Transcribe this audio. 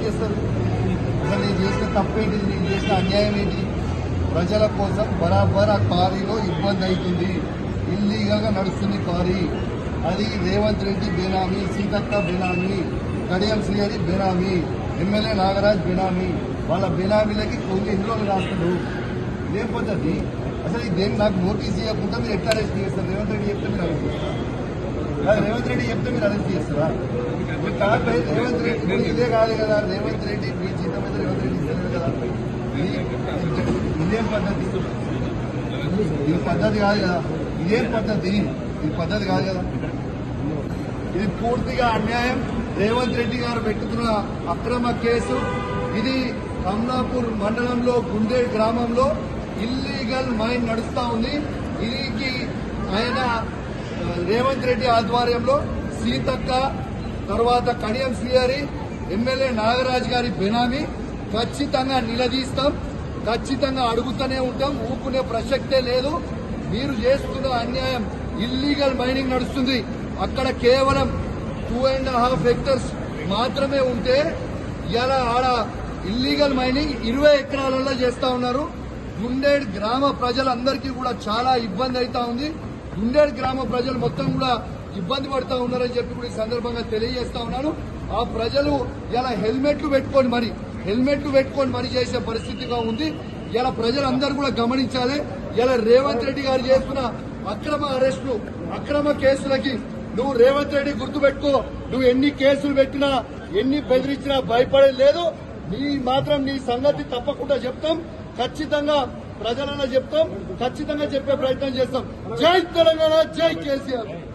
చేస్తారు? అసలు నేను చేసిన తప్పేంటి, నేను చేసిన అన్యాయం ఏంటి? ప్రజల కోసం బరాబర్ ఆ క్వారీలో ఇబ్బంది అవుతుంది, ఇల్లీగల్ గా నడుస్తుంది క్వారీ. అది రేవంత్ రెడ్డి బేనామీ, సీతక్క బేనామీ, కడియం శ్రీహరి బేనామీ, ఎమ్మెల్యే నాగరాజ్ బేనామీ. వాళ్ళ బేనామీలకి కొన్ని ఇందులో రాస్తాడు. ఇదేం పద్ధతి? అసలు ఇదేం నాకు నోటీస్ ఇవ్వకుండా మీరు ఎట్లా అరెస్ట్ చేస్తారు? రేవంత్ రెడ్డి చెప్తే మీరు అరెస్ట్ చేస్తారా? రేవంత్ రెడ్డి చెప్తే మీరు అరెస్ట్ చేస్తారా? రేవంత్ రెడ్డి ఇదే కాదు కదా, రేవంత్ రెడ్డి మీ జీతం మీద రేవంత్ రెడ్డి ఇస్తలేదు కదా. ఇదేం పద్ధతి? ఇది పద్ధతి కాదు కదా. ఇదేం పద్ధతి? ఇది పద్ధతి కాదు కదా. ఇది పూర్తిగా అన్యాయం. రేవంత్ రెడ్డి గారు పెట్టుకున్న అక్రమ కేసు ఇది. కమలాపూర్ మండలంలో గుండేడ్ గ్రామంలో ఇల్లీగల్ మైన్ నడుస్తా ఉంది. దీనికి ఆయన రేవంత్ రెడ్డి ఆధ్వర్యంలో సీతక్క, తర్వాత కడియం శ్రీహరి, ఎమ్మెల్యే నాగరాజ్ గారి బెనామీ. ఖచ్చితంగా నిలదీస్తాం, ఖచ్చితంగా అడుగుతూనే ఉంటాం, ఊపుకునే ప్రసక్తే లేదు. మీరు చేస్తున్న అన్యాయం. ఇల్లీగల్ మైనింగ్ నడుస్తుంది అక్కడ. కేవలం 2.5 హెక్టర్స్ మాత్రమే ఉంటే ఇలా ఆడ ఇల్లీగల్ మైనింగ్ 20 ఎకరాలలో చేస్తా ఉన్నారు. గుండేడ్ గ్రామ ప్రజలందరికీ కూడా చాలా ఇబ్బంది అవుతా ఉంది. గుండేడ్ గ్రామ ప్రజలు మొత్తం కూడా ఇబ్బంది పడుతూ ఉన్నారని చెప్పి కూడా ఈ సందర్భంగా తెలియజేస్తా ఉన్నాను. ఆ ప్రజలు ఇలా హెల్మెట్లు పెట్టుకొని మరి చేసే పరిస్థితిగా ఉంది. ఇలా ప్రజలందరూ కూడా గమనించాలి. ఇలా రేవంత్ రెడ్డి గారు చేస్తున్న అక్రమ అరెస్టులు, అక్రమ కేసులకి నువ్వు రేవంత్ రెడ్డి గుర్తుపెట్టుకో. నువ్వు ఎన్ని కేసులు పెట్టినా, ఎన్ని బెదిరించినా భయపడేది లేదు. నీ సంగతి తప్పకుండా చెప్తాం. ఖచ్చితంగా ప్రజలలో చెప్తాం, ఖచ్చితంగా చెప్పే ప్రయత్నం చేస్తాం. జై తెలంగాణ, జై కేసీఆర్.